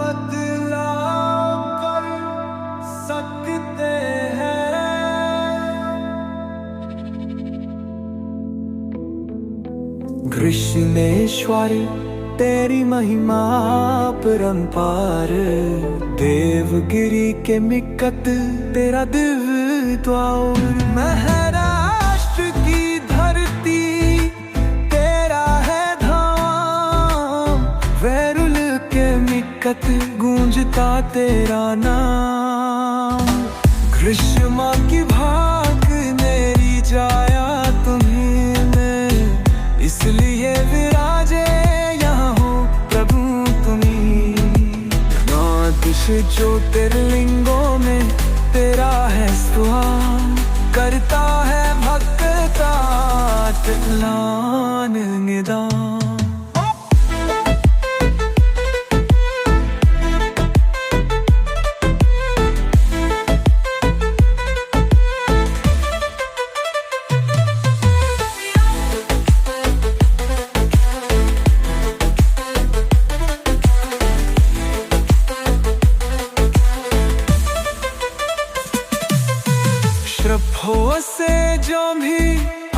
बदला कर सकते हैं। कृष्णेश्वर तेरी महिमा परंपार, देवगिरी के निकट तेरा दिव्य द्वार। महाराष्ट्र की धरती तेरा है धाम, वैरुल के निकट गूंजता तेरा नाम। ग्रीष्मा की भाग मेरी जाया तुम्हीं में, इसलिए विराजे यहाँ हो प्रभु तुम्हीं। नौ ज्योतिर्लिंगों में तेरा है स्वाम, करता है भक्ता तिलान निदान। श्रद्धों से जो भी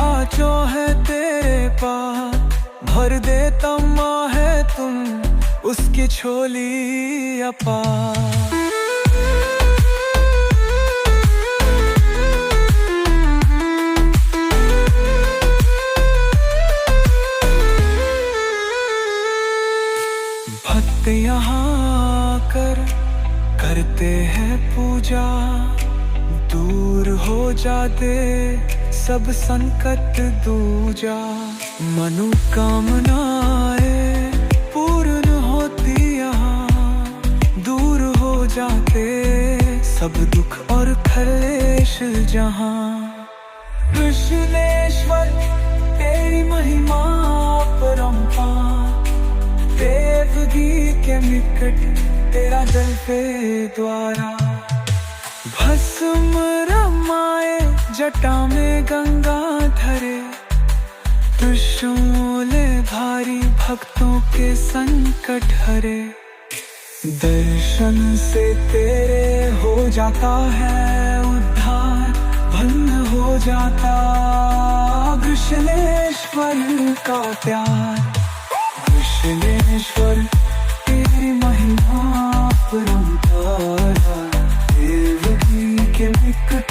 आजो है तेरे पास, भर देता माँ है तुम उसकी झोली अपार। भक्त यहाँ करते हैं पूजा, दूर हो जाते सब संकट दूजा। मनोकामनाएं पूर्ण होती यहाँ, दूर हो जाते सब दुख और क्लेश जहाँ। कृष्णेश्वर तेरी महिमा परंपार, देवगिरी के निकट तेरा जल पे द्वारा। भस्म रमाए जटा में गंगा धरे, त्रिशूल भारी भक्तों के संकट हरे। दर्शन से तेरे हो जाता है उद्धार, भंग हो जाता कृष्णेश्वर का प्यार। कृष्णेश्वर तेरी महिमा परंपार, के निकट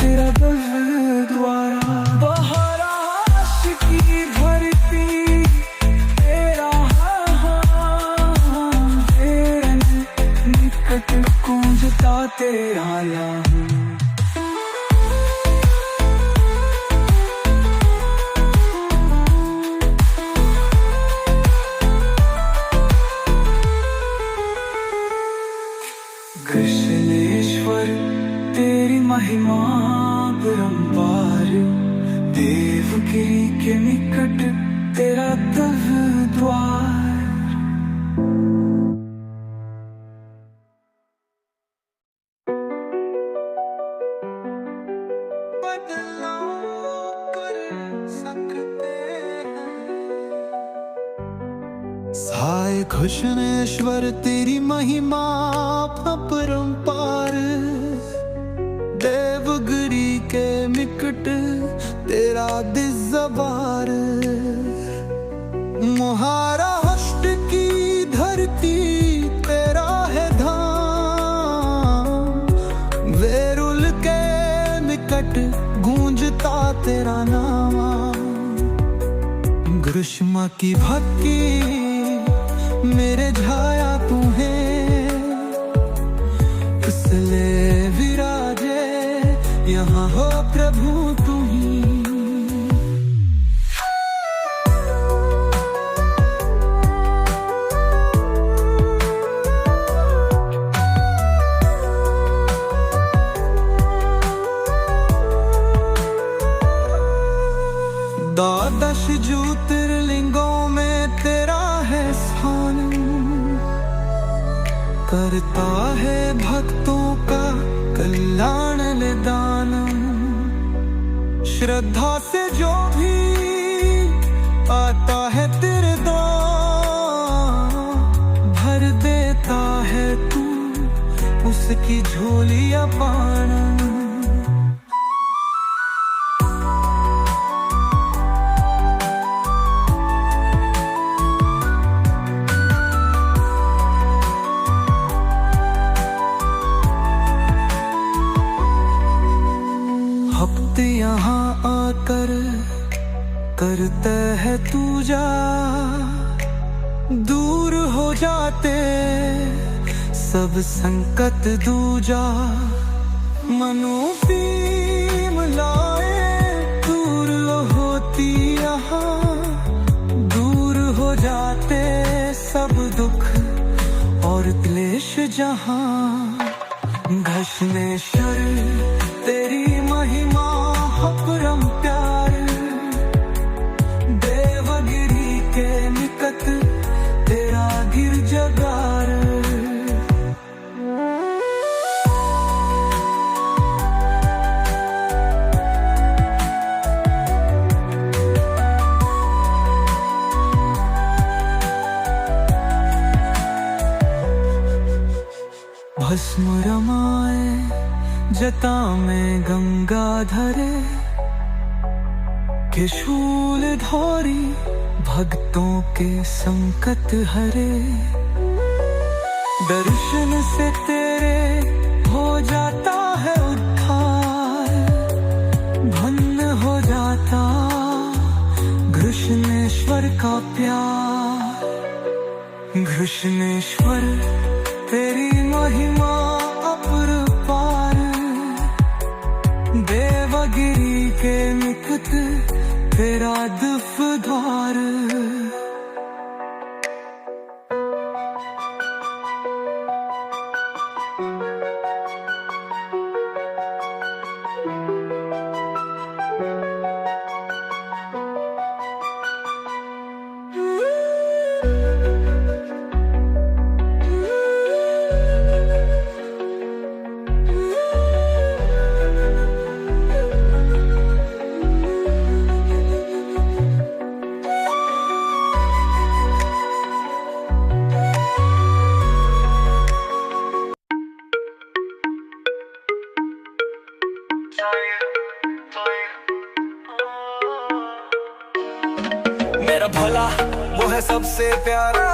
तेरा दिव्य द्वारा। महाराष्ट्र की धरती तेरा तेरे निकट गूंजता तेरा नाम। कृष्णेश्वर तेरी महिमा परंपार, देवगिरी के निकट तेरा दिव्य द्वार। बदला कर सकते हैं। साय कृष्णेश्वर तेरी महिमा परंपार, देवगिरी के निकट तेरा दिव्यद्वार। महाराष्ट्र की धरती तेरा है धाम, वैरुल के निकट गूंजता तेरा नाम। ग्रीष्मा की भक्ति मेरे झाया तुम्हें, इसलिए विराजे यहाँ हो प्रभु तुम्हीं। द्वादश ज्योतिर्लिंगों में तेरा है स्थान, करता है भक्तों का कल्याण निदान। श्रद्धा से जो भी आता है तेरे द्वार, भर देता है उसकी झोलियां पाना। हफ्ते यहाँ आकर करता है तू जा, दूर हो जाते सब संकट दूजा। मनो पीम लाए दूर होती यहाँ, दूर हो जाते सब दुख और क्लेश जहाँ। घृष्णेश्वर तेरी महिमा अपरम प्यार, देवगिरी के निकट तेरा गिरजाघर। भस्म रमाए जटा में गंगा धरे, के शूल धौरी भक्तों के संकट हरे। दर्शन से तेरे हो जाता है उद्धार, भन्न हो जाता घृष्णेश्वर का प्यार। घृष्णेश्वर तेरी महिमा अपरंपार, देवगिरी के निकट तेरा दुफ द्वार। मेरा भला वो है सबसे प्यारा,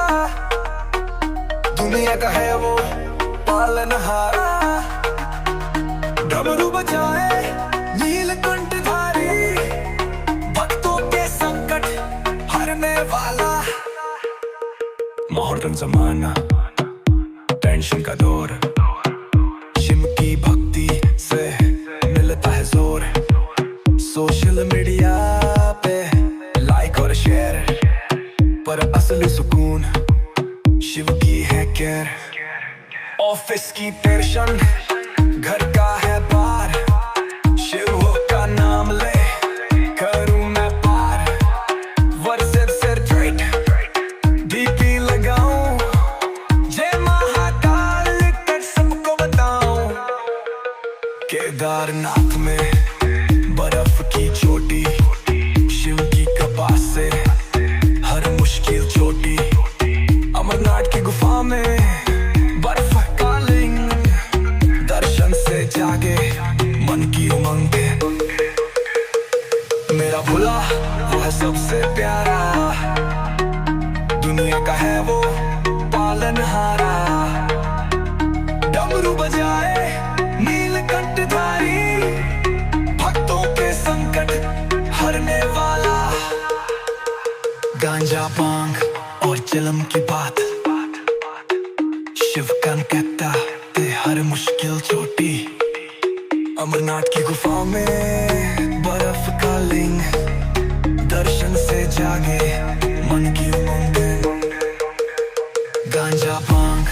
दुनिया का है वो पालनहारा। डमरू बजाए नीलकंठधारी, भक्तों के संकट हरने वाला। मॉडर्न जमाना, टेंशन का दौर, शिव की भक्ति से मिलता है जोर। सोशल मीडिया पे लाइक और शेयर, पर असली सुकून शिव की है केयर। ऑफिस की टेंशन, घर का है बार, शिव का नाम ले करूं मैं पार। व्हाट्सएप से ट्वीट डीपी लगाऊं, जय महाकाल कर सबको बताऊं। केदारनाथ में बर्फ की चोटी, शिव की कृपा से हर मुश्किल चोटी। अमरनाथ की गुफा में बर्फ का लिंग, दर्शन से जागे मन की उमंगे। मेरा भोला वो है सबसे प्यारा, दुनिया का है वो पालनहारा। डमरू बजाए नीलकंठधारी, भक्तों के संकट हरने वाला। गांजा भांग और चिलम की बात, शिव कन कहता ते हर मुश्किल छोटी। अमरनाथ की गुफा में बर्फ का लिंग, दर्शन से जागे मन की उमंगे। गांजा भांग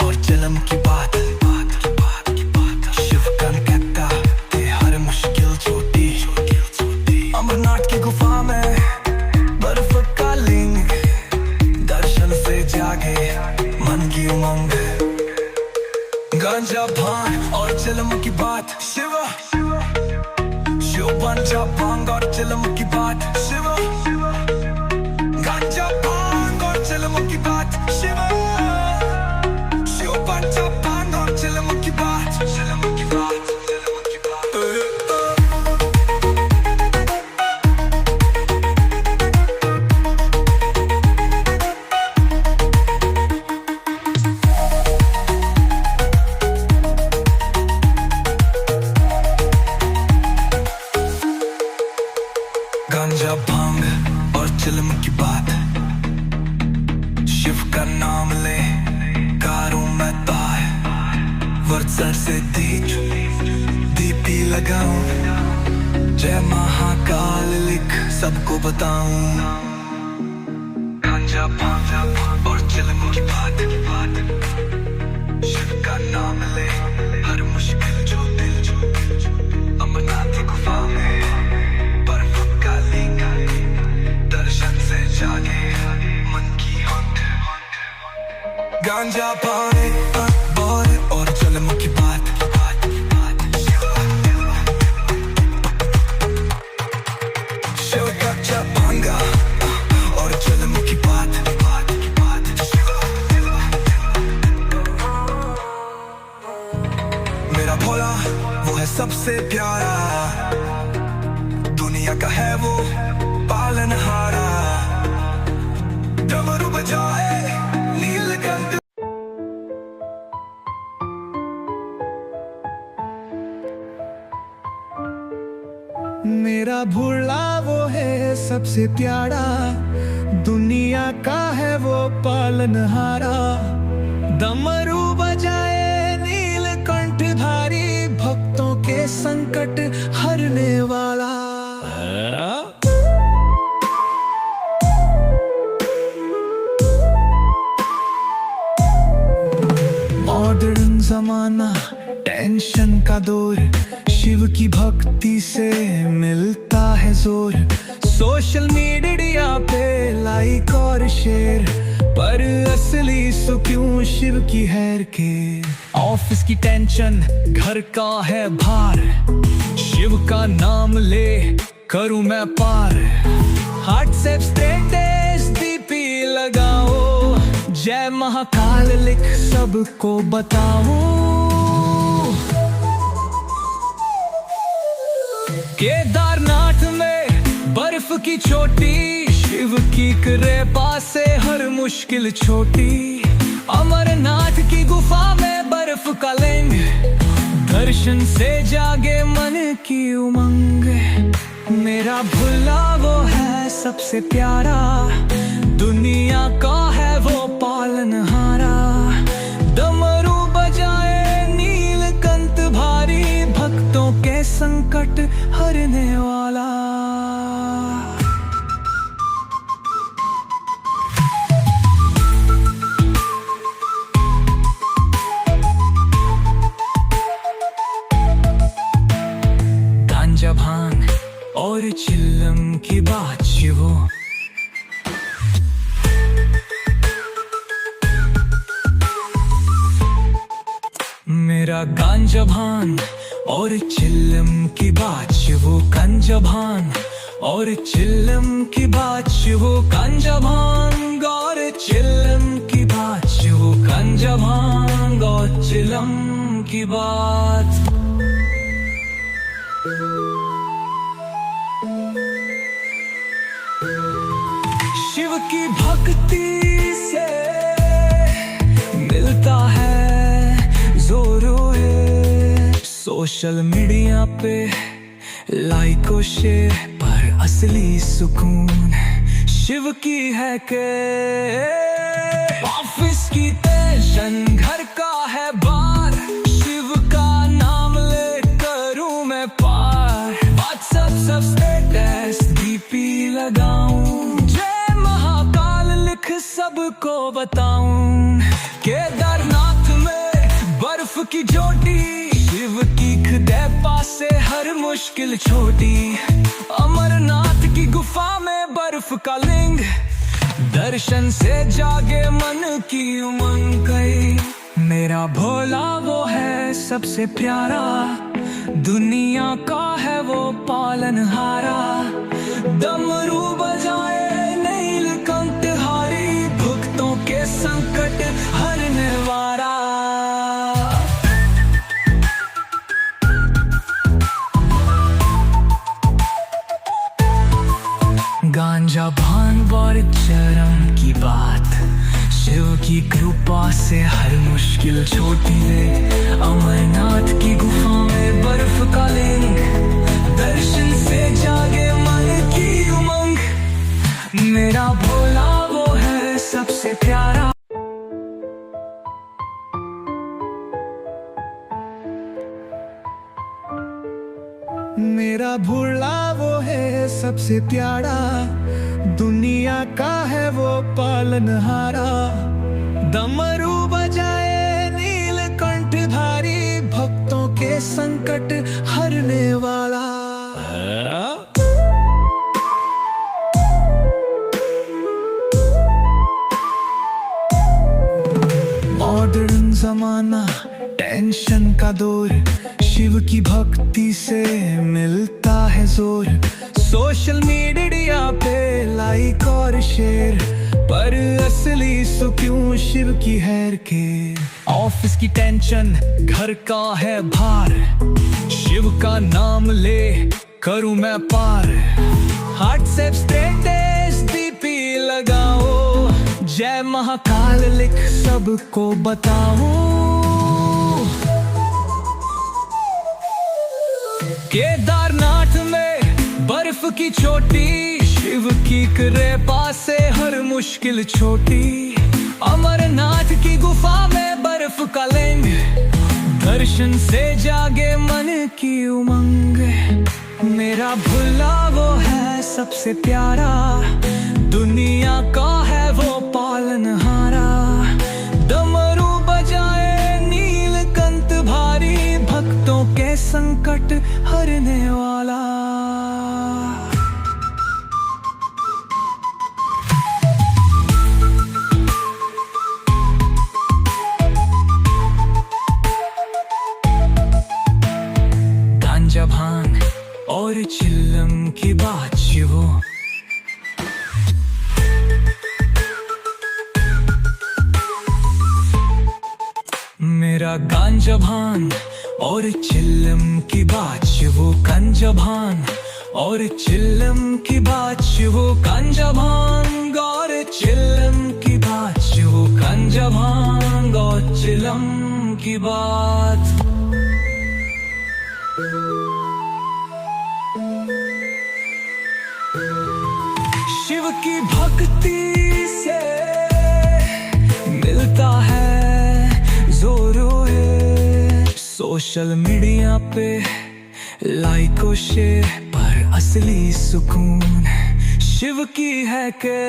और चिलम की बात, शिव कन कहता ते हर मुश्किल छोटी। अमरनाथ की गुफा में बर्फ का लिंग, दर्शन से जागे मन की उमंग। गांजा भांग और चिलम की बात, शिव गांजा भांग और चिलम की बात, शिव गांजा भांग और चिलम की बात, शिव गांजा भांग और चिलम की सर से दीपी लगाऊं, जय महाकाल लिख सबको बताऊं। गांजा भांग और चिलम की बात, शिव का नाम ले हर मुश्किल जो दिल, अमरनाथ की गुफा में बर्फ का लिंग, दर्शन से जागे मन की होंठ। गांजा पाए और चिलम की बात, शिव का भांगा और चिलम की बात। मेरा भोला वो है सबसे प्यारा, दुनिया का है वो पालनहारा। डमरू बजाए नीलकंठ, मेरा भोला वो है सबसे प्यारा, दुनिया का है वो पालनहारा। डमरू बजाए नीलकंठधारी, भक्तों के संकट हरने वाला। मॉडर्न जमाना, टेंशन का दौर, शिव की भक्ति से मिलता है जोर। सोशल मीडिया पे लाइक और शेयर, पर असली सुकून शिव की हैर के। ऑफिस की टेंशन, घर का है भार, शिव का नाम ले करूं मैं पार। व्हाट्सएप स्टेटस डीपी लगाओ, जय महाकाल लिख सबको बताओ। केदारनाथ में बर्फ की चोटी, शिव की कृपा से हर मुश्किल छोटी। अमरनाथ की गुफा में बर्फ का लिंग, दर्शन से जागे मन की उमंग। मेरा भोला वो है सबसे प्यारा, दुनिया का है वो पालनहारा। डमरू बजाए नीलकंठ भारी, भक्तों के संकट हरने वाला। गांजा भांग और चिलम की बात शिवो, मेरा गांजा भांग और चिलम की बात शिवो। गांजा भांग और चिलम की बात शिवो, गांजा भांग और चिलम की बात शिवो। गांजा भांग और चिलम की बात। शिव की भक्ति से मिलता है जोरो है। सोशल मीडिया पे लाइक और शेयर, पर असली सुकून शिव की है के। ऑफिस की टेंशन, घर का है बार, शिव का नाम ले करूं मैं पार। व्हाट्सएप सब स्टेटस डीपी लगाऊं, जय महाकाल लिख सबको बताऊं। केदारनाथ में बर्फ की चोटी, शिव की कृपा से हर मुश्किल छोटी। अमरनाथ की गुफा में बर्फ का लिंग, दर्शन से जागे मन की उमंग गई। मेरा भोला वो है सबसे प्यारा, दुनिया का है वो पालनहारा। डमरू बजाए नीलकंठधारी, भक्तों के संकट हरने वाला। गांजा भांग और चरम की बात, शिव की कृपा से हर मुश्किल छोटी है। अमरनाथ की गुफा में बर्फ का लिंग, दर्शन से जागे मन की उमंग। मेरा भोला वो है सबसे प्यारा। मेरा भोला वो है सबसे प्यारा, दुनिया का है वो पालनहारा। डमरू बजाए नीलकंठ धारी, भक्तों के संकट हरने वाला। मॉडर्न जमाना, टेंशन का दौर, शिव की भक्ति से मिलता है जोर। सोशल मीडिया पे लाइक और शेयर, पर असली सुकून शिव की हैर के। ऑफिस की टेंशन, घर का है भार, शिव का नाम ले करूं मैं पार। व्हाट्सएप स्टेटस डीपी लगाओ, जय महाकाल लिख सबको बताऊं। केदारनाथ में बर्फ की चोटी, शिव की कृपा से हर मुश्किल छोटी। अमरनाथ की गुफा में बर्फ का लिंग, दर्शन से जागे मन की उमंग। मेरा भोला वो है सबसे प्यारा, दुनिया का है वो पालनहारा। डमरू बजाए नीलकंठ भारी, भक्तों के संकट हरने वाला। गांजा भांग और चिल्लम की बात शिवो, मेरा गांजा भांग और चिल्लम की बात शिवो। गांजा भांग और चिल्लम की बात शिवो। गांजा भांग और चिल्लम की बात शिवो। गांजा भांग और चिल्लम की बात। शिव की भक्ति से मिलता है जोरो है। सोशल मीडिया पे लाइक और शेयर, पर असली सुकून शिव की है के।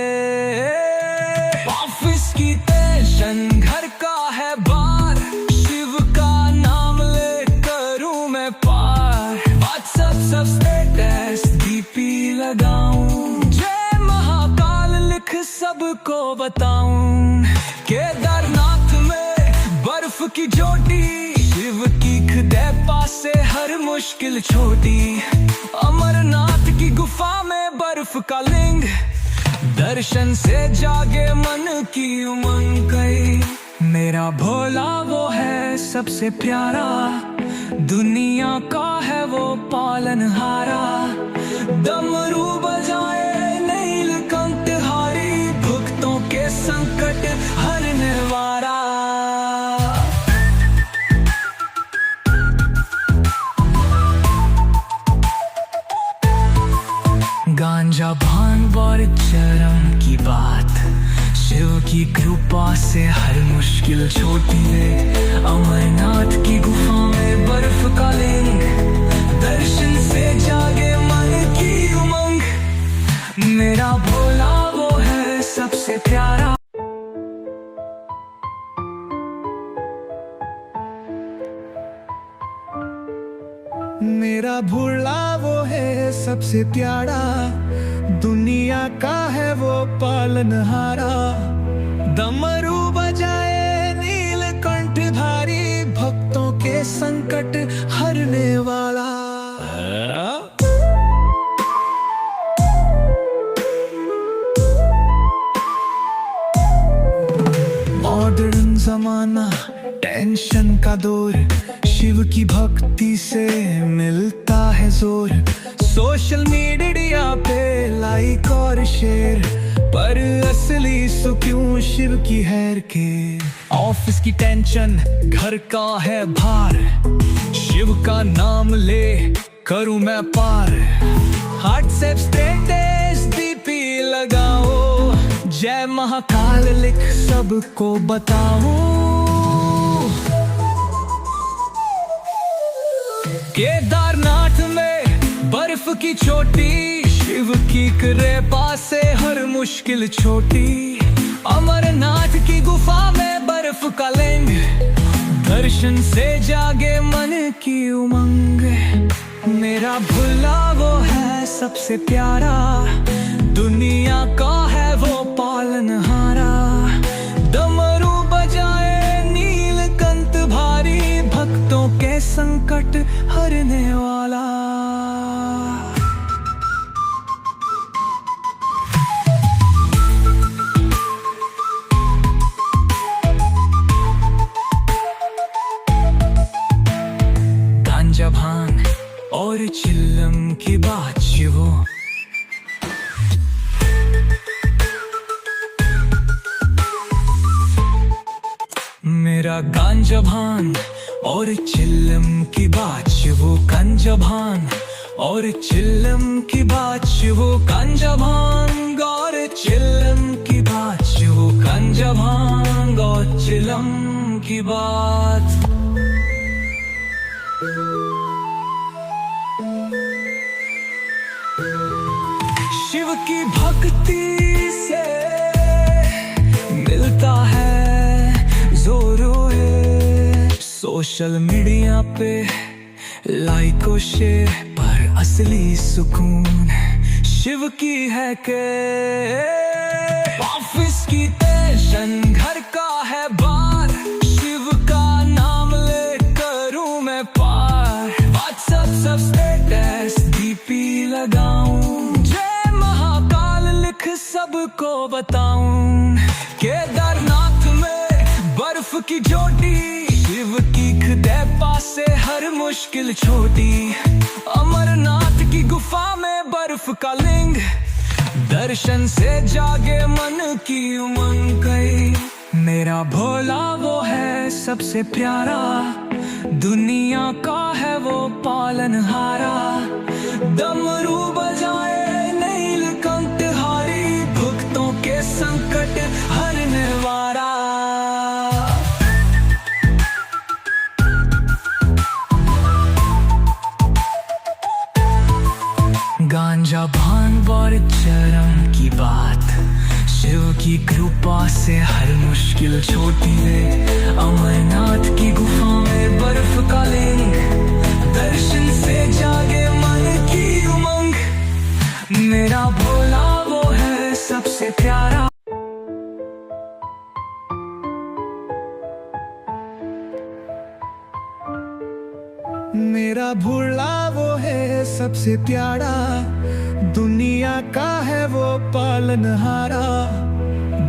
ऑफिस की टेंशन, घर का है बार, शिव का नाम ले करूं मैं पार। व्हाट्सएप सब स्टेटस डीपी लगाऊं, जय महाकाल लिख सबको बताऊं। केदारनाथ में बर्फ की चोटी, शिव की कृपा से हर मुश्किल छोटी। अमरनाथ की गुफा में बर्फ का लिंग, दर्शन से जागे मन की उमंग गई। मेरा भोला वो है सबसे प्यारा, दुनिया का है वो पालनहारा। डमरू बजाए नीलकंठ हारी, भक्तों के संकट हरने वाला। गांजा भांग और चरम की बात, शिव की कृपा से हर मुश्किल छोटी है। अमरनाथ की गुफा में बर्फ का लिंग, दर्शन से जागे मन की उमंग। मेरा भोला वो है सबसे प्यारा। मेरा भोला वो है सबसे प्यारा, दुनिया का है वो पालनहारा। डमरू बजाए नीलकंठ धारी, भक्तों के संकट हरने वाला। मॉडर्न जमाना, टेंशन का दौर, शिव की भक्ति से मिलता है जोर। सोशल मीडिया पे लाइक और शेयर, पर असली सुकून शिव की हैर के। ऑफिस की टेंशन, घर का है भार, शिव का नाम ले करूं मैं पार। व्हाट्सएप स्टेटस डीपी लगाओ, जय महाकाल लिख सबको बताऊं। केदारनाथ में बर्फ की चोटी, शिव की कृपा से हर मुश्किल छोटी। अमरनाथ की गुफा में बर्फ का लिंग, दर्शन से जागे मन की उमंग। मेरा भोला वो है सबसे प्यारा, दुनिया का है वो पालनहारा। डमरू बजाए नीलकंठ भारी, भक्तों के संकट हरने वाला। गांजा भांग और चिल्लम की बात शिवो, मेरा गांजा भांग और चिल्लम की बात शिवो। गांजा भांग और चिल्लम की बात शिवो। गांजा भांग और चिल्लम की बात शिवो। गांजा भांग और चिल्लम की बात। शिव की भक्ति से मिलता है जोरो है। सोशल मीडिया पे लाइक और शेयर पर असली सुकून शिव की है के। ऑफिस की टेंशन घर का है बार, शिव का नाम ले करूं मैं पार। व्हाट्सएप सब स्टेटस डीपी लगाऊं, जय महाकाल लिख सबको बताऊं। केदारनाथ में बर्फ की चोटी, शिव की कृपा से हर मुश्किल छोटी। अमरनाथ की गुफा में बर्फ का लिंग, दर्शन से जागे मन की उमंग गई। मेरा भोला वो है सबसे प्यारा, दुनिया का है वो पालनहारा। डमरू बजाए नीलकंठ हारी, भक्तों के संकट हरने वाला। गांजा भांग और चरम की बात, शिव की कृपा से हर मुश्किल छोटी है। अमरनाथ की गुफा में बर्फ का लिंग, दर्शन से जागे मन की उमंग। मेरा भोला वो है सबसे प्यारा। मेरा भोला वो है सबसे प्यारा, दुनिया का है वो पालनहारा।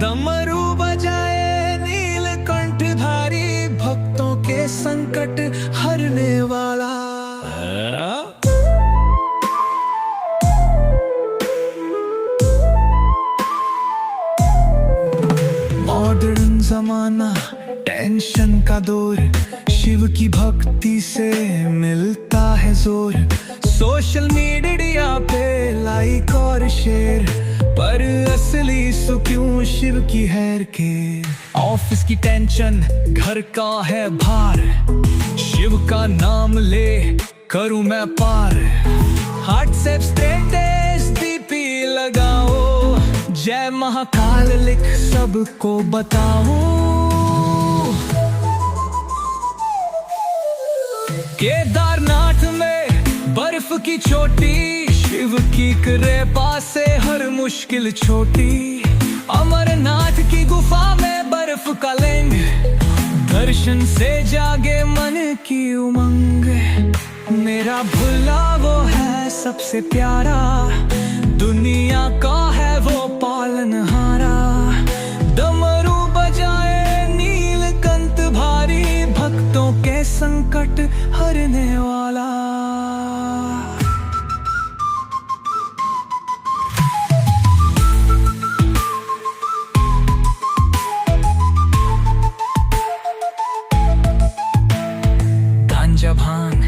डमरू बजाए नीलकंठ धारी, भक्तों के संकट हरने वाला। मॉडर्न जमाना, टेंशन का दौर, शिव की भक्ति से मिलता है जोर। सोशल मीडिया पे लाइक और शेयर, पर असली सुकून शिव की हैर के। ऑफिस की टेंशन घर का है भार, शिव का नाम ले करूं मैं पार। व्हाट्सएप स्टेटस डीपी लगाओ, जय महाकाल लिख सबको बताओ। केदारनाथ में बर्फ की चोटी, शिव की कृपा से हर मुश्किल छोटी। अमरनाथ की गुफा में बर्फ का लिंग, दर्शन से जागे मन की उमंग। मेरा भोला वो है सबसे प्यारा, दुनिया का है वो पालनहारा। डमरू बजाए नीलकंठ भारी, भक्तों के संकट हरने वाला। गांजा भांग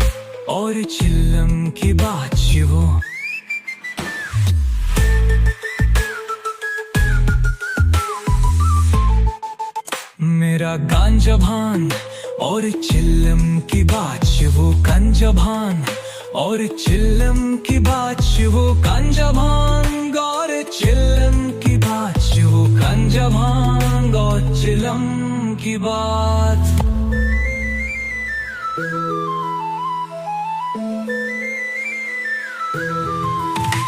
और चिल्लम की बात शिवो, मेरा गांजा भांग और चिल्लम की बात शिवो। गांजा भांग और चिल्लम की बात शिवो गांजा भांग और चिल्लम की बात शिवो गांजा भांग और चिल्लम की बात।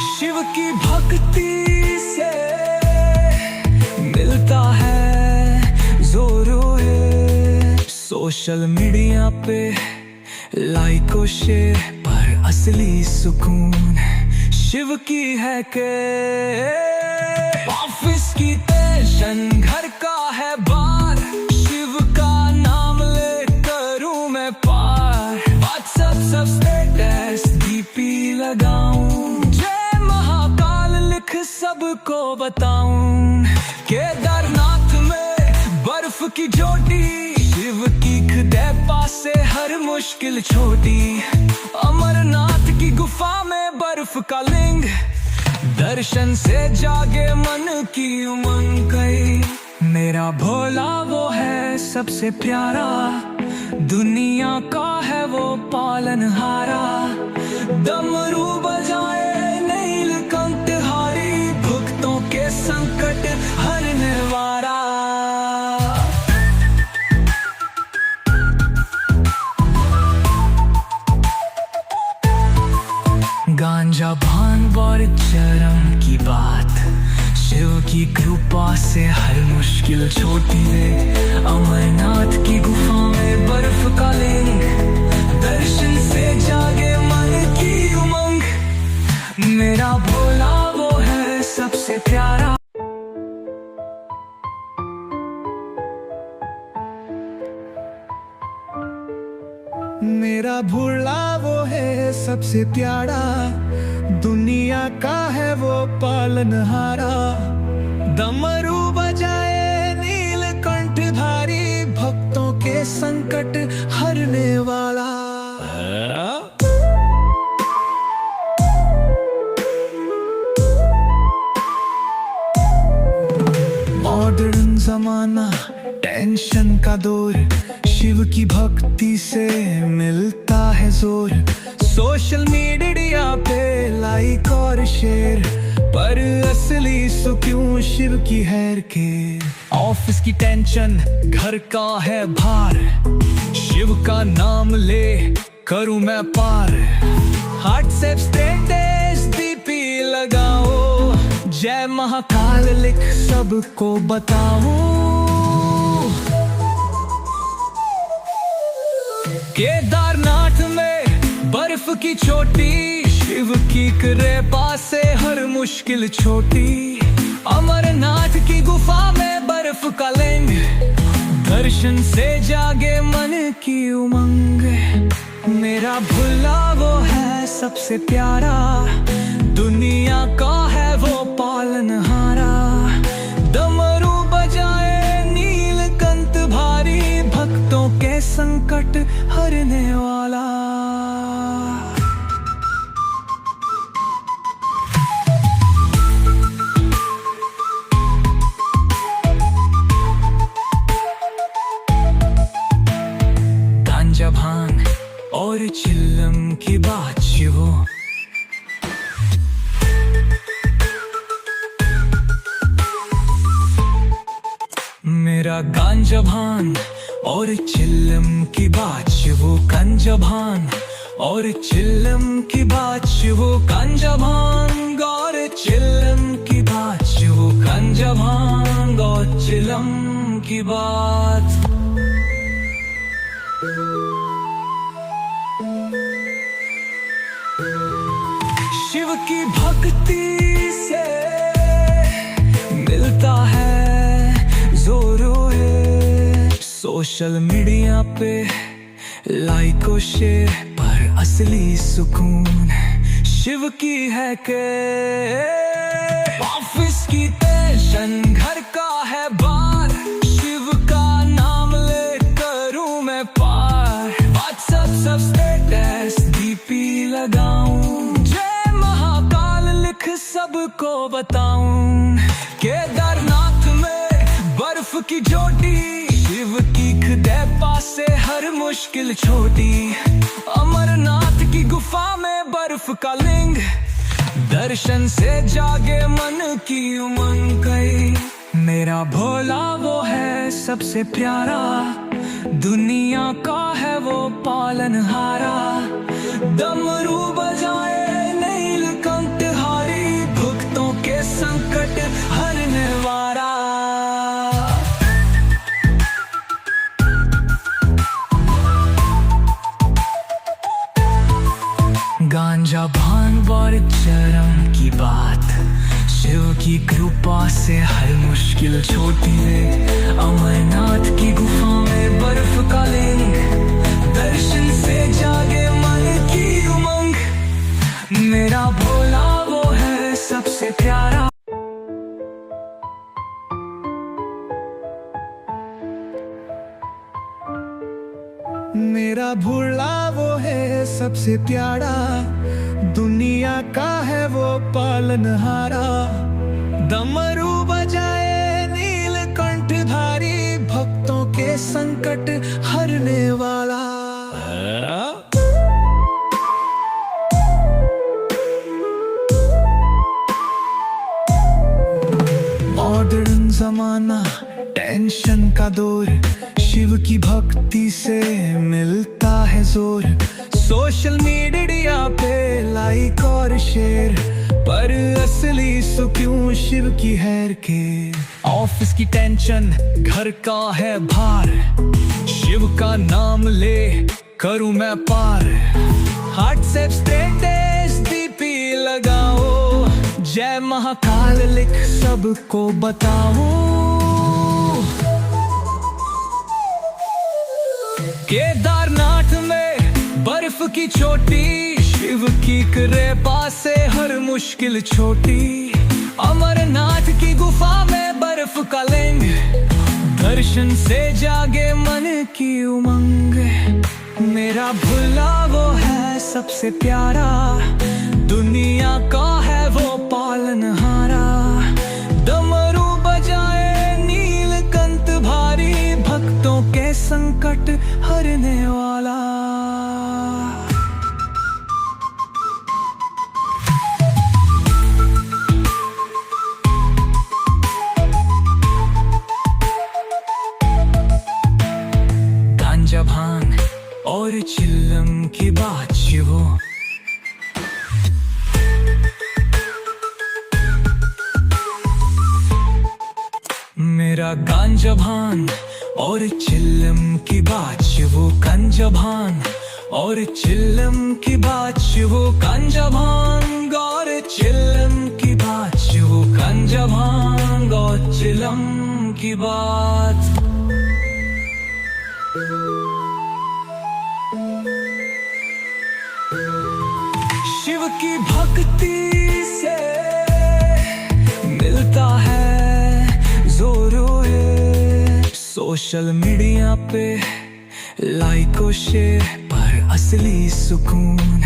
शिव की भक्ति से मिलता है जोरों। सोशल मीडिया पे लाइक और शेयर पर असली सुकून शिव की है के। ऑफिस की टेंशन घर का है बार, शिव का नाम ले करूं मैं पार। व्हाट्सएप सब स्टेटस डीपी लगाऊं, जय महाकाल लिख सबको बताऊं। केदारनाथ में बर्फ की चोटी, शिव की खुदे पासे हर मुश्किल छोटी। अमरनाथ की गुफा में बर्फ का लिंग, दर्शन से जागे मन की उमंग गई। मेरा भोला वो है सबसे प्यारा, दुनिया का है वो पालनहारा। डमरू बजाए नीलकंठहारी, भक्तों के संकट हरने वाला। गांजा भांग और चरम की बात, शिव की कृपा से हर मुश्किल छोटी है। अमरनाथ की गुफा में बर्फ का लिंग, दर्शन से जागे मन की उमंग। मेरा भोला वो है सबसे प्यारा। मेरा भोला वो है सबसे प्यारा, दुनिया का है वो पालनहारा। डमरू बजाए नीलकंठधारी, भक्तों के संकट हरने वाला। मॉडर्न जमाना, टेंशन का दौर, शिव की भक्ति से मिलता है जोर। सोशल मीडिया पे लाइक और शेयर पर असली सुकून शिव की हैर के। ऑफिस की टेंशन घर का है भार, शिव का नाम ले करूं मैं पार। व्हाट्सएप स्टेटस डीपी लगाओ, जय महाकाल लिख सबको बताऊं। केदारनाथ में बर्फ की चोटी, शिव की कृपा से हर मुश्किल छोटी। अमरनाथ की गुफा में बर्फ का लिंग, दर्शन से जागे मन की उमंग। मेरा भोला वो है सबसे प्यारा, दुनिया का है वो पालनहारा। डमरू बजाए नीलकंठ भारी, भक्तों के संकट हरने वाला। गांजा भांग और चिल्लम की बात शिवो, मेरा गांजा भांग और चिल्लम की बात शिवो गांजा भांग और चिल्लम की बात शिवो गांजा भांग और चिल्लम की बात शिवो गांजा भांग और चिल्लम की बात। शिव की भक्ति से मिलता है जोरों। सोशल मीडिया पे लाइक और शेयर पर असली सुकून शिव की है के। ऑफिस की टेंशन घर का है बार, शिव का नाम ले करूं मैं पार। व्हाट्सएप सब स्टेटस डीपी लगाऊं, जय महाकाल लिख सबको बताऊं। केदारनाथ में बर्फ की चोटी, शिव की खुदे पासे हर मुश्किल छोटी। अमरनाथ की गुफा गुफा में बर्फ का लिंग, दर्शन से जागे मन की उमंग गई। मेरा भोला वो है सबसे प्यारा, दुनिया का है वो पालनहारा। डमरू बजाए नीलकंठ हारी, भक्तों के संकट हरने वाला। गांजा भांग और चरम की बात, शिव की कृपा से हर मुश्किल छोटी है। अमरनाथ की गुफा में बर्फ का लिंग, दर्शन से जागे मन की उमंग। मेरा भोला वो है सबसे प्यारा। मेरा भोला वो है सबसे प्यारा, दुनिया का है वो पालनहारा। डमरू बजाए नीलकंठ धारी, भक्तों के संकट हरने वाला। मॉडर्न जमाना, टेंशन का दौर, शिव की भक्ति से मिलता है जोर। सोशल मीडिया पे लाइक और शेयर, पर असली सुकून शिव की हैर के। ऑफिस की टेंशन, घर का है भार, शिव का नाम ले करूं मैं पार। व्हाट्सएप स्टेटस डीपी लगाओ, जय महाकाल लिख सबको बताओ। केदारनाथ में बर्फ की चोटी, शिव की कृपा से हर मुश्किल छोटी। अमरनाथ की गुफा में बर्फ का लिंग, दर्शन से जागे मन की उमंग। मेरा भोला वो है सबसे प्यारा, दुनिया का है वो पालनहारा। डमरू बजाए नीलकंठ भारी, भक्तों के संकट हरने वाला। गांजा भांग और चिल्लम की बात शिवो, मेरा गांजा भांग और चिल्लम की बात शिवो। गांजा भांग और चिल्लम की बात शिवो। गांजा भांग और चिल्लम की बात शिवो। गांजा भांग और चिल्लम की बात। शिव की भक्ति से मिलता है जोरो है। सोशल मीडिया पे लाइक और शेयर, पर असली सुकून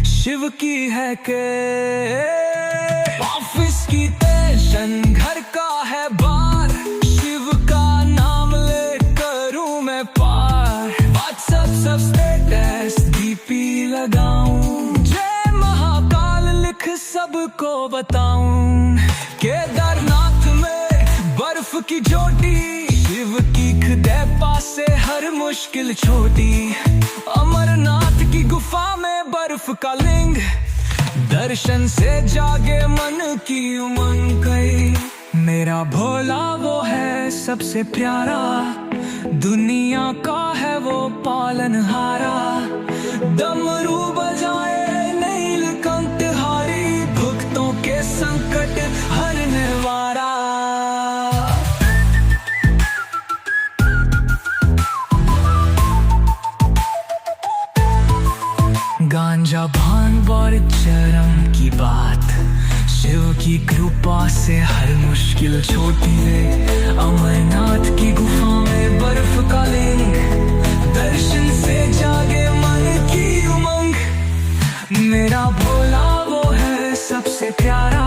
शिव की है के। ऑफिस की टेंशन, घर का है बार, शिव का नाम ले करूं मैं पार। व्हाट्सएप सब स्टेटस डीपी लगाऊं, जय महाकाल लिख सबको बताऊं। केदारनाथ में बर्फ की चोटी, शिव की कृपा से हर मुश्किल छोटी। अमरनाथ की गुफा में बर्फ का लिंग, दर्शन से जागे मन की उमंग गई। मेरा भोला वो है सबसे प्यारा, दुनिया का है वो पालनहारा। डमरू बजाए नीलकंठ हारी, भक्तों के संकट हरने वाला। गांजा भांग और चरम की बात, शिव की कृपा से हर मुश्किल छोटी है। अमरनाथ की गुफा में बर्फ का लिंग, दर्शन से जागे मन की उमंग। मेरा भोला वो है सबसे प्यारा।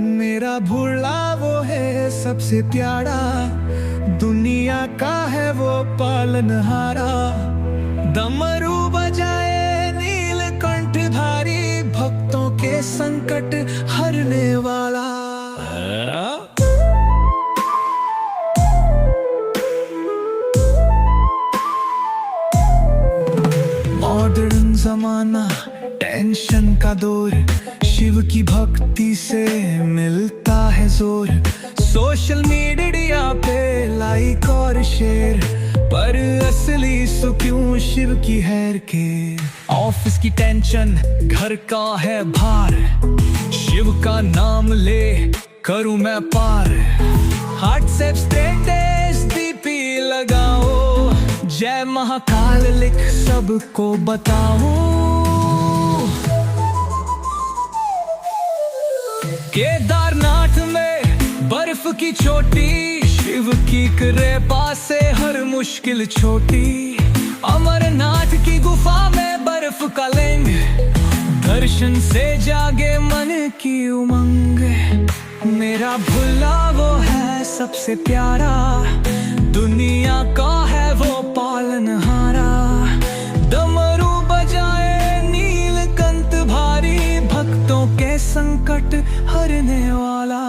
मेरा भोला वो है सबसे प्यारा, दुनिया का है वो पालनहारा, डमरू बजाए नीलकंठधारी, भक्तों के संकट हरने वाला। मॉडर्न जमाना, टेंशन का दौर, शिव की भक्ति से मिलता है जोर। सोशल मीडिया पे लाइक और शेयर, पर असली सुख क्यों शिव की हैर के। ऑफिस की टेंशन, घर का है भार, शिव का नाम ले करूं मैं पार। व्हाट्सएप स्टेटस डीपी लगाओ, जय महाकाल लिख सबको बताओ। केदारनाथ में बर्फ की चोटी, शिव की कृपा से हर मुश्किल छोटी। अमरनाथ की गुफा में बर्फ का लिंग, दर्शन से जागे मन की उमंग। मेरा भोला वो है सबसे प्यारा, दुनिया का है वो पालनहारा। डमरू बजाए नीलकंठ भारी, भक्तों के संकट हरने वाला।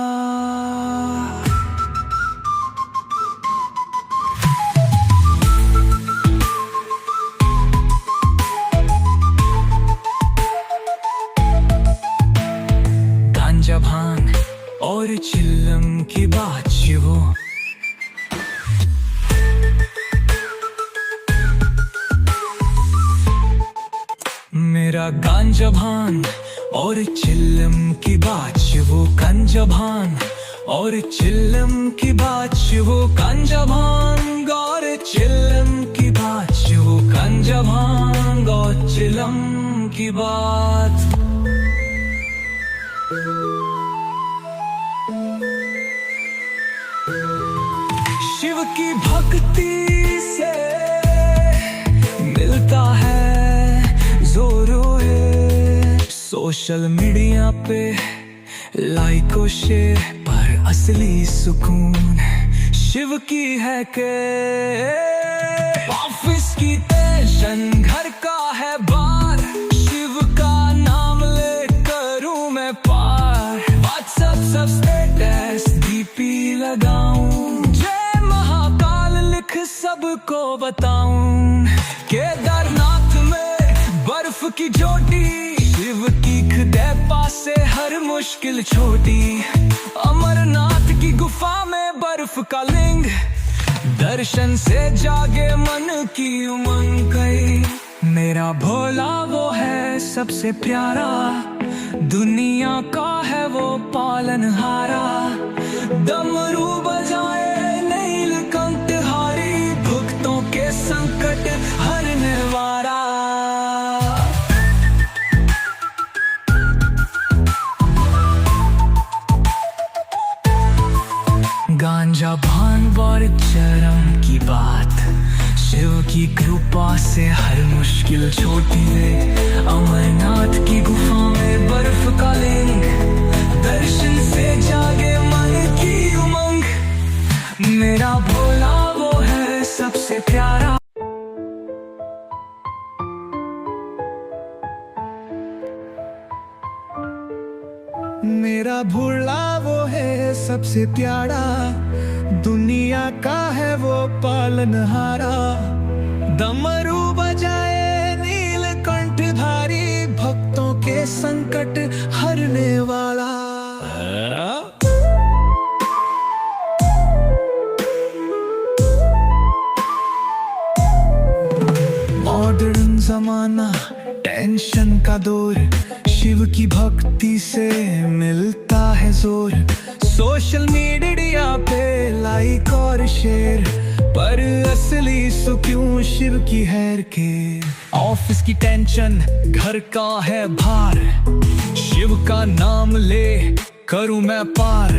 गांजा भांग और चिल्लम की बात शिवो, मेरा गांजा भांग और चिल्लम की बात शिवो। गांजा भांग और चिल्लम की बात शिवो, गांजा भांग और चिल्लम की बात शिवो। गांजा भांग और चिल्लम की बात। शिव की भक्ति से मिलता है जोरों है। सोशल मीडिया पे लाइक और शेयर, पर असली सुकून शिव की है के। ऑफिस की टेंशन, घर का है बार, शिव का नाम ले करूं मैं पार। व्हाट्सएप सब स्टेटस डीपी लगाऊं, जय महाकाल लिख सबको बताऊं। केदारनाथ में बर्फ की चोटी, शिव की कृपा से हर मुश्किल छोटी। अमरनाथ की गुफा में बर्फ का लिंग, दर्शन से जागे मन की उमंग गई। मेरा भोला वो है सबसे प्यारा, दुनिया का है वो पालनहारा। डमरू बजाए नीलकंठधारी, भक्तों के संकट हरने वाला। गांजा भांग और चरम की बात, शिव की कृपा से हर मुश्किल छोटी है। अमरनाथ की गुफा में बर्फ का लिंग, दर्शन से जागे मन की उमंग। मेरा भोला वो है सबसे प्यारा। मेरा भोला वो है सबसे प्यारा, दुनिया का है वो पालनहारा। डमरू बजाए नीलकंठधारी, भक्तों के संकट हरने वाला। मॉडर्न जमाना, टेंशन का दौर, शिव की भक्ति से मिलता है जोर। सोशल मीडिया पे लाइक और शेयर, पर असली सुख क्यों शिव की हैर के। ऑफिस की टेंशन, घर का है भार, शिव का नाम ले करूं मैं पार।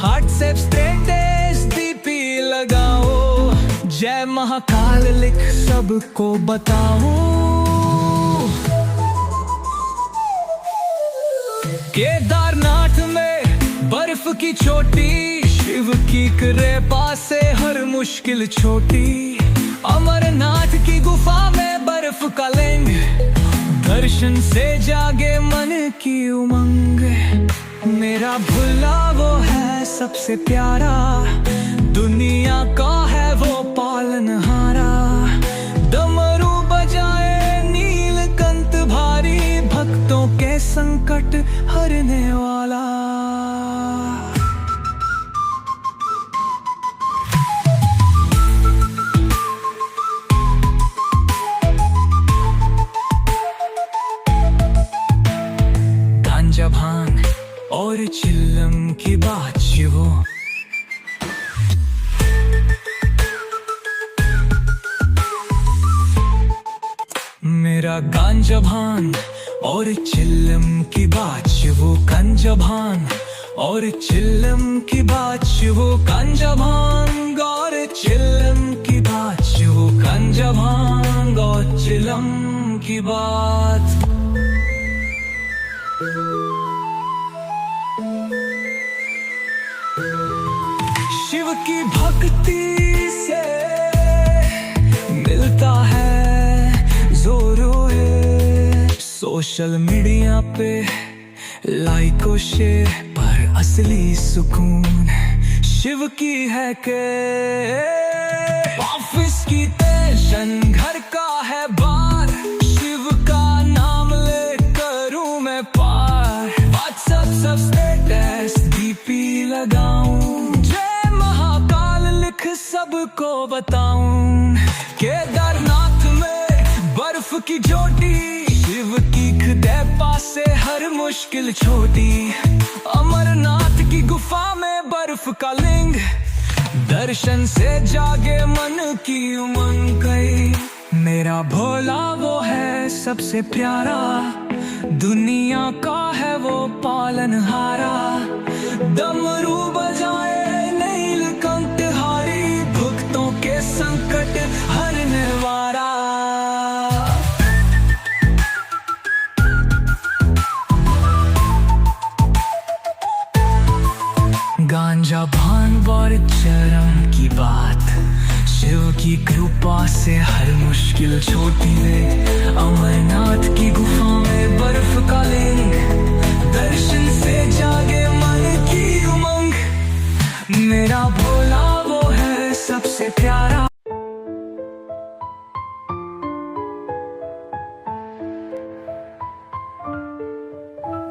व्हाट्सएप स्टेटस डीपी लगाओ, जय महाकाल लिख सबको बताओ। केदारनाथ में बर्फ की चोटी, शिव की कृपा से हर मुश्किल छोटी। अमरनाथ की गुफा में बर्फ का लिंग, दर्शन से जागे मन की उमंग। मेरा भुला वो है सबसे प्यारा, दुनिया का है वो पालनहारा। डमरू बजाए नीलकंठ भारी, भक्तों के संकट हरने वाला। गांजा भांग और चिल्लम की बात वो, मेरा गांजा भांग और चिल्लम की बात वो। गांजा भांग और चिल्लम की बात वो। गांजा भांग और चिल्लम की बात वो। गांजा भांग और चिल्लम की बात। शिव की भक्ति से मिलता है जोरोए। सोशल मीडिया पे लाइक और शेयर पर असली सुकून शिव की है के। ऑफिस की टेंशन घर का है बार, शिव का नाम ले करूं मैं पार। व्हाट्सएप सब स्टेटस डीपी लगाऊं, जय महाकाल लिख सबको बताऊं। केदारनाथ में बर्फ की चोटी, शिव की कृपा से हर मुश्किल छोटी। अमरनाथ की गुफा में बर्फ का लिंग, दर्शन से जागे मन की उमंग गई। मेरा भोला वो है सबसे प्यारा, दुनिया का है वो पालनहारा। डमरू बजाए नीलकंठ हारी, भक्तों के संकट हरने वाला। गांजा भांग और चरम की बात, शिव की कृपा से हर मुश्किल छोटी है। अमरनाथ की गुफा में बर्फ का लिंग, दर्शन से जागे मन की उमंग। मेरा भोला वो है सबसे प्यारा।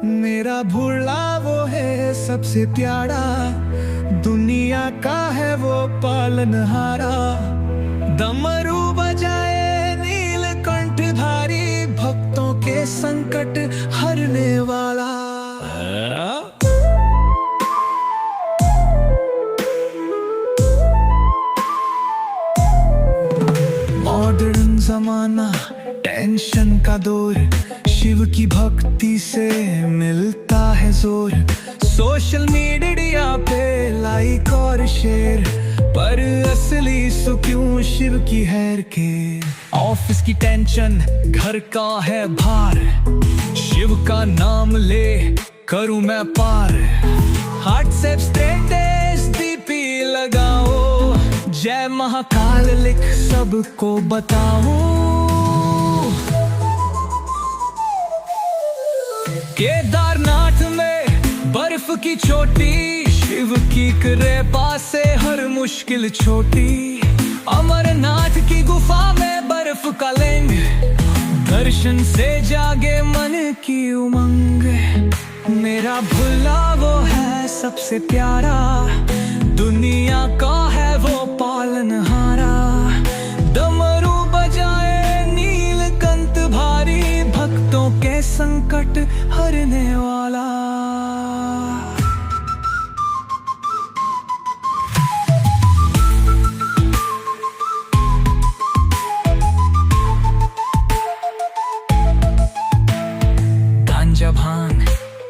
मेरा भोला वो है सबसे प्यारा, दुनिया का है वो पालनहारा। डमरू बजाए नीलकंठ भारी, भक्तों के संकट हरने वाला। मॉडर्न जमाना, टेंशन का दौर, शिव की भक्ति से मिलता है जोर। सोशल मीडिया पे लाइक और शेयर, पर असली सुकून शिव की हैर के। ऑफिस की टेंशन घर का है भार, शिव का नाम ले करूं मैं पार। व्हाट्सएप स्टेटस डीपी लगाओ, जय महाकाल लिख सबको बताऊं। केदारनाथ में बर्फ की चोटी, शिव की कृपा से हर मुश्किल छोटी। अमरनाथ की गुफा में बर्फ का लिंग, दर्शन से जागे मन की उमंग। मेरा भुला वो है सबसे प्यारा, दुनिया का है वो पालनहारा। डमरू बजाए नीलकंठ भारी, भक्तों के संकट हरने वाला। गांजा भांग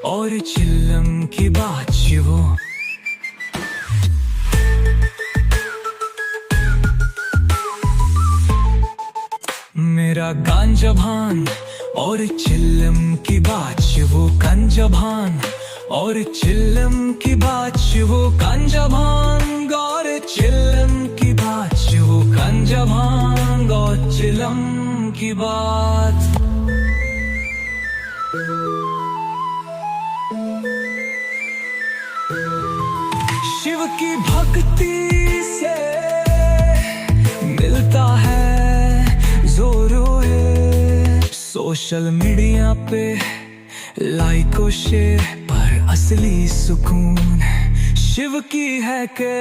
और चिल्लम की बात वो, मेरा गांजा भांग और चिल्लम की बात वो। गांजा भांग और चिल्लम की बात वो। गांजा भांग और चिल्लम की बात। बात। शिव की भक्ति से मिलता है जोरों। सोशल मीडिया पे लाइक और शेयर पर असली सुकून शिव की है के।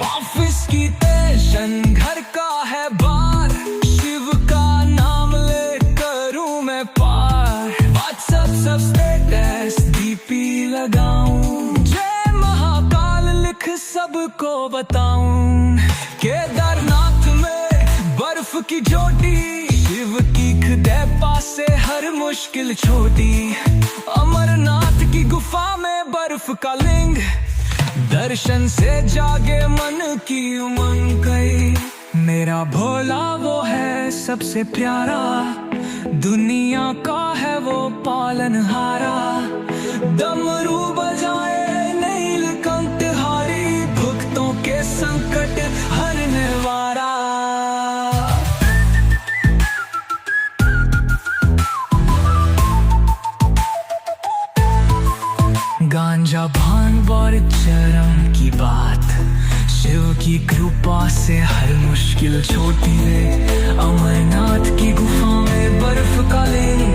ऑफिस की टेंशन घर का है बार, शिव का नाम ले करूं मैं पार। व्हाट्सएप सब स्टेटस डीपी लगाऊं, जय महाकाल लिख सबको बताऊं। केदारनाथ में बर्फ की चोटी, शिव की खुदे पासे हर मुश्किल छोटी। अमरनाथ की गुफा में बर्फ का लिंग, दर्शन से जागे मन की उमंग गई। मेरा भोला वो है सबसे प्यारा, दुनिया का है वो पालनहारा। डमरू बजाए नीलकंठहारी, भक्तों के संकट हरने वाला। गांजा भांग और चरम की बात, शिव की कृपा से हर मुश्किल छोटी है। अमरनाथ की गुफा में बर्फ का लिंग,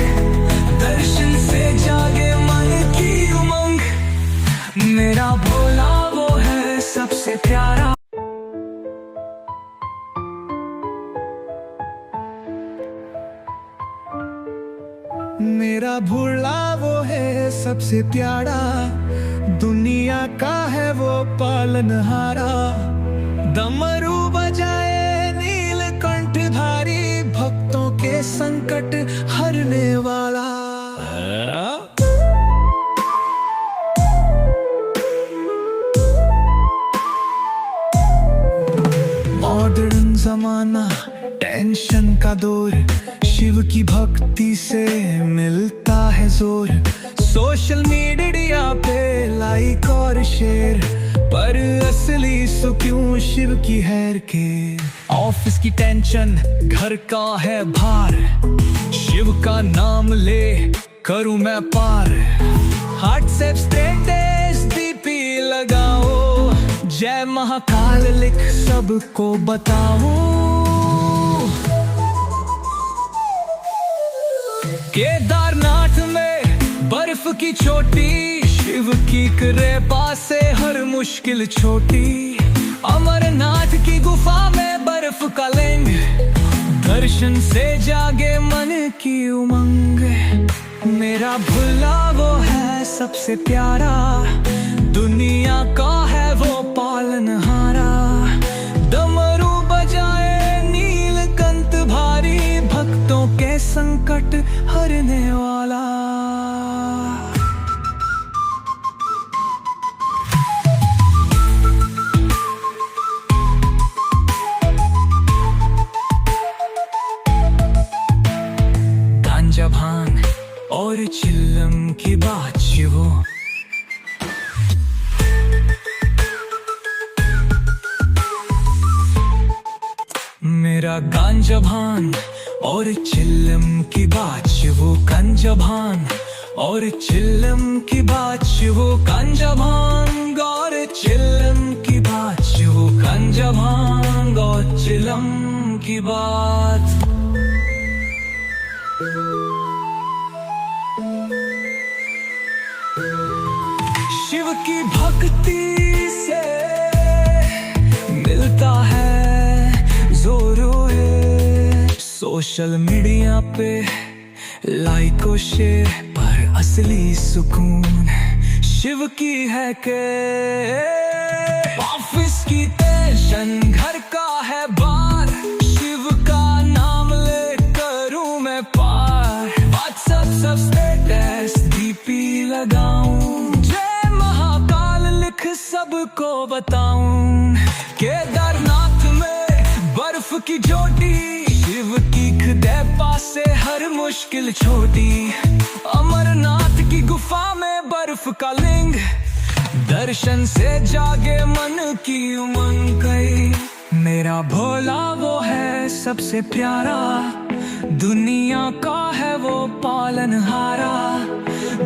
दर्शन से जागे मन की उमंग। मेरा भोला वो है सबसे प्यारा। मेरा भोला वो है सबसे प्यारा, दुनिया का है वो पालनहारा। डमरू बजाए नीलकंठधारी, भक्तों के संकट हरने वाला। मॉडर्न जमाना, टेंशन का दौर, शिव की भक्ति से मिलता है जोर। सोशल मीडिया पे लाइक और शेयर पर असली सुकून शिव की हैर के। ऑफिस की टेंशन घर का है भार, शिव का नाम ले करूं मैं पार। व्हाट्सएप स्टेटस डीपी लगाओ, जय महाकाल लिख सबको बताऊं। केदारनाथ में बर्फ की चोटी, शिव की कृपा से हर मुश्किल छोटी। अमरनाथ की गुफा में बर्फ का लिंग, दर्शन से जागे मन की उमंग। मेरा भोला वो है सबसे प्यारा, दुनिया का है वो पालनहारा। डमरू बजाए नीलकंठ भारी, भक्तों के संकट हरने वाला। गांजा भांग और चिल्लम की बात शिवो, मेरा गांजा भांग और चिल्लम की बात शिवो। गांजा भांग और चिल्लम की बात शिवो। गांजा भांग और चिल्लम की बात शिवो। गांजा भांग और चिल्लम की बात। शिव की भक्ति से मिलता है जोरों। सोशल मीडिया पे लाइक और शेयर पर असली सुकून शिव की है के। ऑफिस की टेंशन घर का है बार, शिव का नाम ले करूं मैं पार। व्हाट्सएप सब स्टेटस डीपी लगाऊं, जय महाकाल लिख सबको बताऊं। केदारनाथ में बर्फ की चोटी, शिव की खुदे पासे हर मुश्किल छोटी। अमरनाथ की गुफा में बर्फ का लिंग, दर्शन से जागे मन की उमंग गई। मेरा भोला वो है सबसे प्यारा, दुनिया का है वो पालनहारा।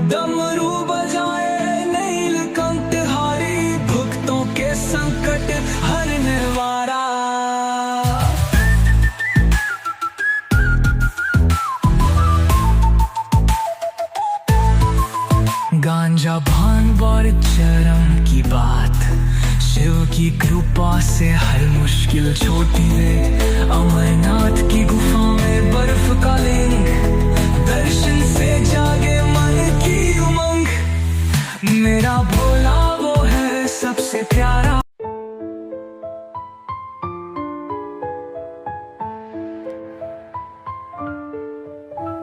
डमरू बजाए नीलकंठहारी, भक्तों के संकट हरने वाला। गांजा भांग और चरम की बात, शिव की कृपा से हर मुश्किल छोटी है। अमरनाथ की गुफा में बर्फ का लिंग, दर्शन से जागे मन की उमंग। मेरा भोला वो है सबसे प्यारा।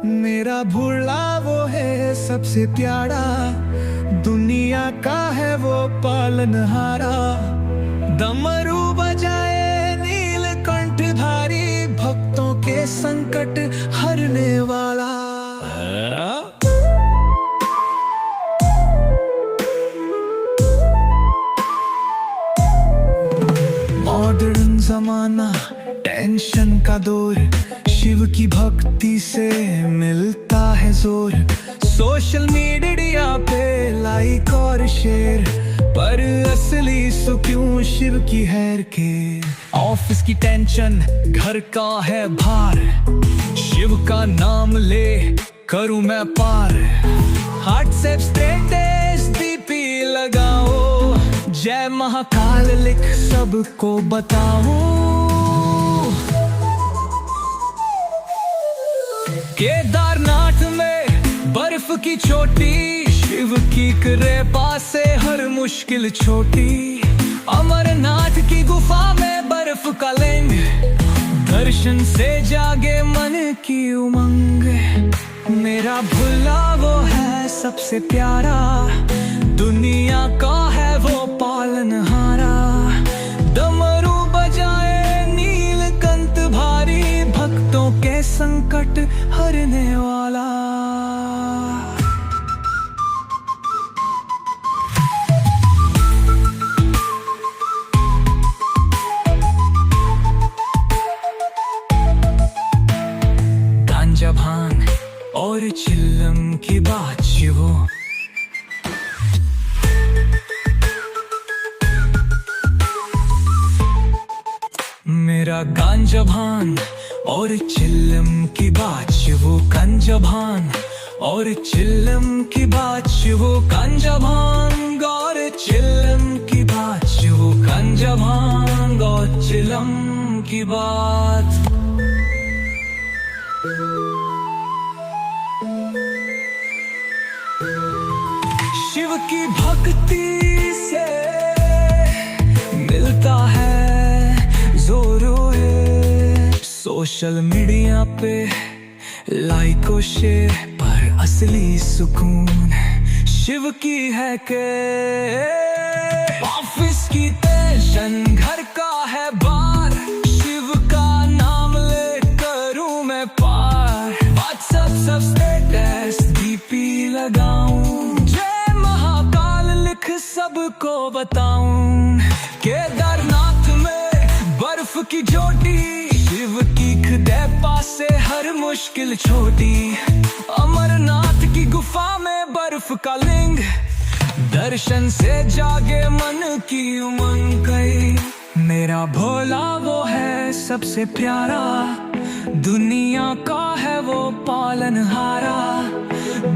मेरा भोला वो है सबसे प्यारा, दुनिया का है वो पालनहारा। डमरू बजाए नीलकंठधारी, भक्तों के संकट हरने वाला। मॉडर्न जमाना, टेंशन का दौर, शिव की भक्ति से मिलता है जोर। सोशल मीडिया पे लाइक और शेयर, पर असली सुकून शिव की हैर के। ऑफिस की टेंशन, घर का है भार, शिव का नाम ले करूं मैं पार। व्हाट्सएप स्टेटस डीपी लगाओ, जय महाकाल लिख सबको बताओ। केदारनाथ में बर्फ की चोटी, शिव की कृपा से हर मुश्किल छोटी। अमरनाथ की गुफा में बर्फ का लिंग, दर्शन से जागे मन की उमंग। मेरा भोला वो है सबसे प्यारा, दुनिया का है वो पालनहारा। डमरू बजाए नीलकंठ भारी, भक्तों के संकट हरने वाला। गांजा भांग और चिल्लम की बात शिवो, मेरा गांजा भांग और चिल्लम की बात शिवो। गांजा भांग और चिल्लम की बात शिवो। गांजा भांग और चिल्लम की बात शिवो। गांजा भांग और चिल्लम की बात। शिव की भक्ति से मिलता है जोरो है। सोशल मीडिया पे लाइक और शेयर, पर असली सुकून शिव की है के। ऑफिस की टेंशन, घर का है बार, शिव का नाम ले करूं मैं पार। व्हाट्सएप सब स्टेटस डीपी लगाऊं, जय महाकाल लिख सबको बताऊं। केदारनाथ में बर्फ की चोटी, शिव की कृपा से हर मुश्किल छोटी। अमरनाथ की गुफा में बर्फ का लिंग, दर्शन से जागे मन की उमंग गई। मेरा भोला वो है सबसे प्यारा, दुनिया का है वो पालनहारा।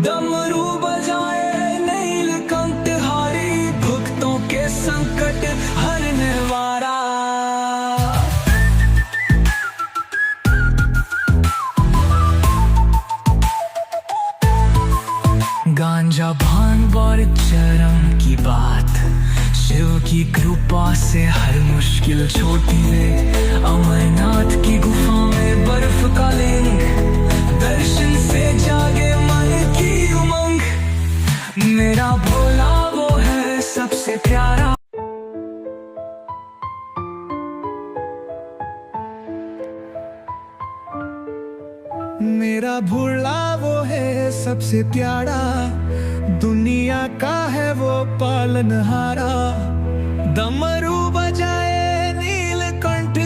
डमरू बजाए नीलकंठहारी, भक्तों के संकट हरने वाला। गांजा भांग और चरम की बात, शिव की कृपा से हर मुश्किल छोटी है। अमरनाथ की गुफा में बर्फ का लिंग, दर्शन से जागे मन की उमंग। मेरा भोला वो है सबसे प्यारा। मेरा भोला वो है सबसे प्यारा, दुनिया का है वो पालनहारा। डमरू बजाए नीलकंठ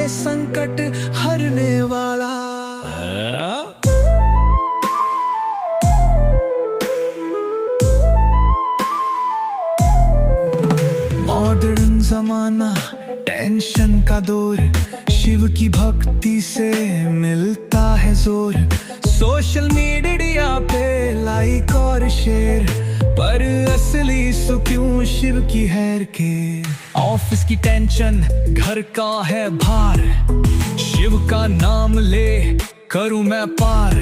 के संकट हरने वाला। मॉडर्न जमाना, टेंशन का दौर, शिव की भक्ति से मिलता है जोर। सोशल मीडिया पे लाइक और शेयर, पर असली सुकून शिव की हैर के। ऑफिस की टेंशन, घर का है भार, शिव का नाम ले करूं मैं पार।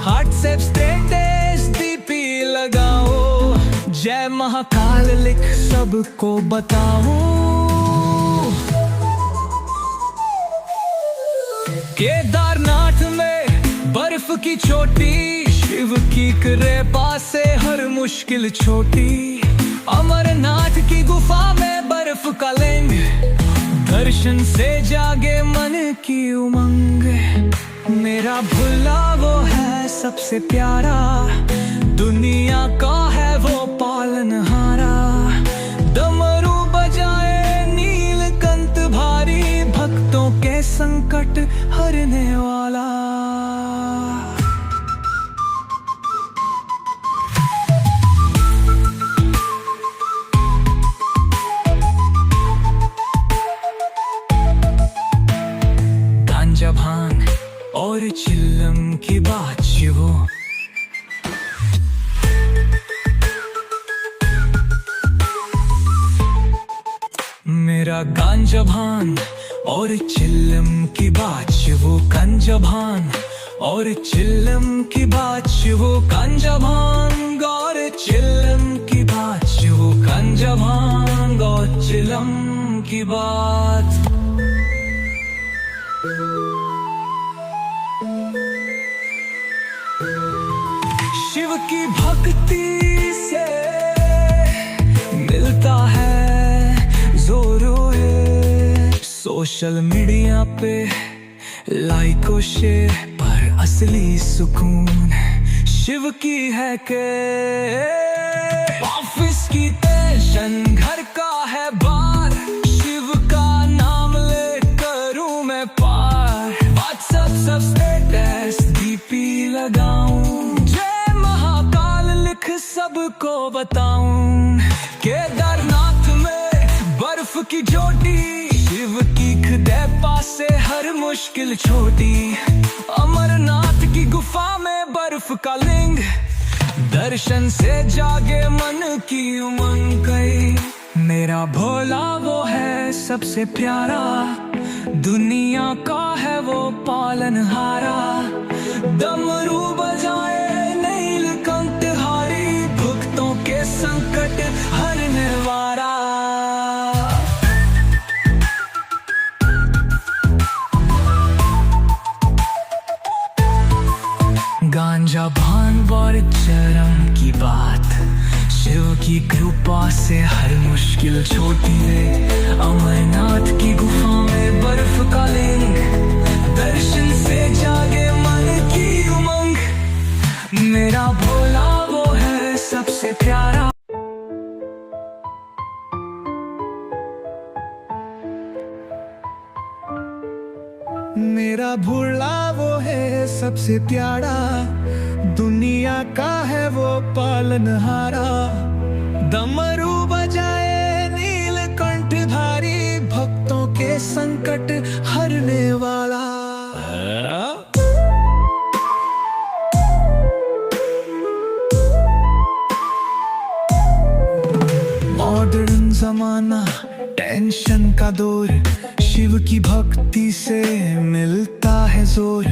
व्हाट्सएप स्टेटस डीपी लगाओ, जय महाकाल लिख सबको बताओ। केदारनाथ में बर्फ की चोटी, शिव की कृपा से हर मुश्किल छोटी। अमरनाथ की गुफा में बर्फ का लिंग, दर्शन से जागे मन की उमंग। मेरा भोला वो है सबसे प्यारा, दुनिया का है वो पालनहारा। डमरू बजाए नीलकंठ भारी, भक्तों के संकट हरने वाला। गांजा भांग और चिल्लम की बात शिवो, मेरा गांजा भांग और चिल्लम की बात शिवो। गांजा भांग और चिल्लम की बात शिवो। गांजा भांग और चिल्लम की बात शिवो। गांजा भांग और चिल्लम की बात। शिव की भक्ति से मिलता है जोरो है। सोशल मीडिया पे लाइक और शेयर, पर असली सुकून शिव की है के। ऑफिस की टेंशन, घर का है बार, शिव का नाम ले करूं मैं पार। व्हाट्सएप सब स्टेटस डीपी लगाऊं, जय महाकाल लिख सबको बताऊं। केदारनाथ में बर्फ की चोटी, शिव की कृपा से हर मुश्किल छोटी। अमरनाथ की गुफा में बर्फ का लिंग, दर्शन से जागे मन की उमंग। मेरा भोला वो है सबसे प्यारा, दुनिया का है वो पालनहारा। डमरू बजाए नीलकंठ हारी, भक्तों के संकट हरने वाला। गांजा भांग और चरम की बात, शिव की कृपा से हर मुश्किल छोटी है। अमरनाथ की गुफा में बर्फ का लिंग, दर्शन से जागे मन की उमंग। मेरा भोला वो है सबसे प्यारा। मेरा भोला वो है सबसे प्यारा, दुनिया का है वो पालनहारा। डमरू बजाए नीलकंठ धारी, भक्तों के संकट हरने वाला। मॉडर्न जमाना, टेंशन का दौर, शिव की भक्ति से मिलता है जोर।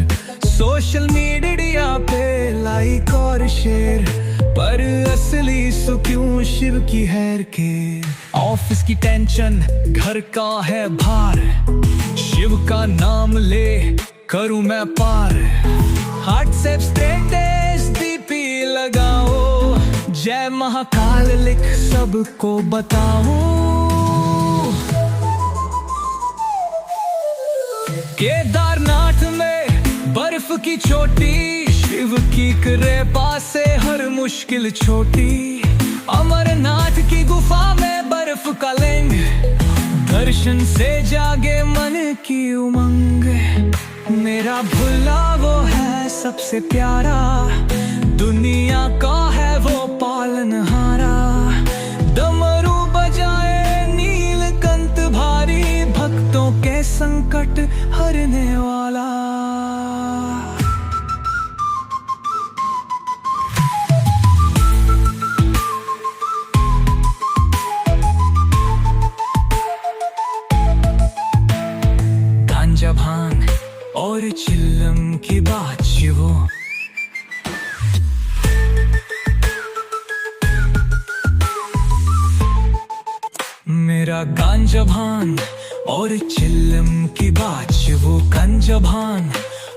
सोशल मीडिया पे लाइक और शेयर, पर असली सुकून शिव की हैर के। ऑफिस की टेंशन, घर का है भार, शिव का नाम ले करूं मैं पार। व्हाट्सएप स्टेटस डीपी लगाओ, जय महाकाल लिख सबको बताओ। केदारनाथ में बर्फ की चोटी, शिव की कृपा से हर मुश्किल छोटी। अमरनाथ की गुफा में बर्फ का लिंग, दर्शन दर्शन से जागे मन की उमंग, मेरा भुला वो है सबसे प्यारा, दुनिया का है वो पालनहारा। डमरू बजाए नीलकंठ भारी, भक्तों के संकट हरने वाला। गांजा भांग और चिल्लम की बात वो, मेरा गांजा भांग और चिल्लम की बात वो, गांजा भांग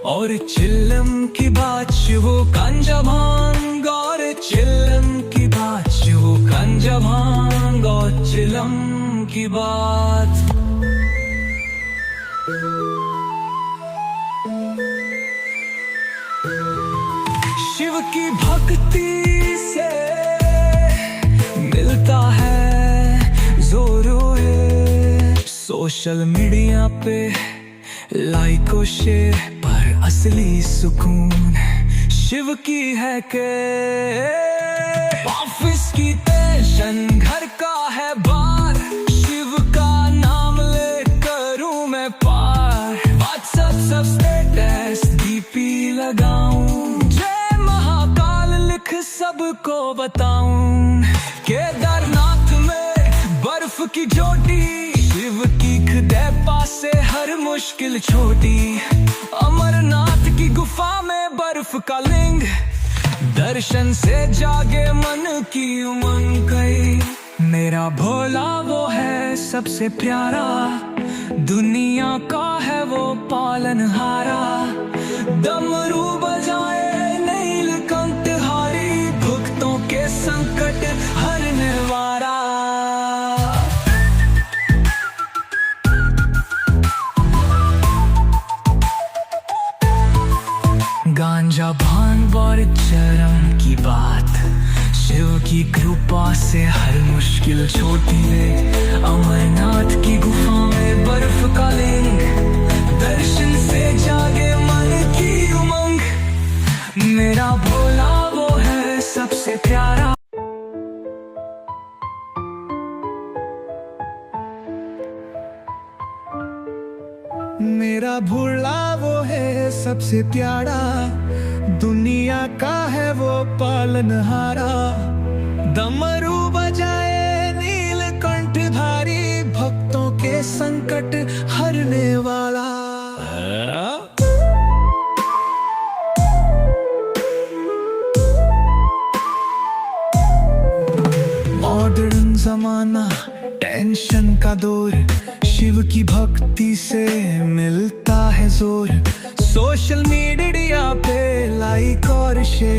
और चिल्लम की बात वो, गांजा भांग और चिल्लम की बात वो, गांजा भांग और चिल्लम की बात। शिव की भक्ति से मिलता है जोरों, सोशल मीडिया पे लाइक और शेयर पर असली सुकून शिव की है के। ऑफिस की टेंशन घर का है बार, शिव का नाम ले करूं मैं पार। व्हाट्सएप सब स्टेटस डीपी लगाऊं, जय महाकाल लिख सबको बताऊं। केदारनाथ में बर्फ की चोटी, शिव की खुदे पासे हर मुश्किल छोटी। अमरनाथ की गुफा में बर्फ का लिंग, दर्शन से जागे मन की उमंग गई। मेरा भोला वो है सबसे प्यारा, दुनिया का है वो पालनहारा। डमरू बजाए नीलकंठ हारी, भक्तों के संकट हरने वाला। गांजा भांग और चरम की बात, शिव की कृपा से हर मुश्किल छोटी है। अमरनाथ की गुफा में बर्फ का लिंग, दर्शन से जागे मन की उमंग। मेरा भोला वो है सबसे प्यारा। मेरा भोला वो है सबसे प्यारा, दुनिया का है वो पालनहारा। डमरू बजाए नीलकंठ भारी, भक्तों के संकट हरने वाला। मॉडर्न जमाना, टेंशन का दौर, शिव की भक्ति से मिलता है जोर। सोशल मीडिया पे लाइक और शेयर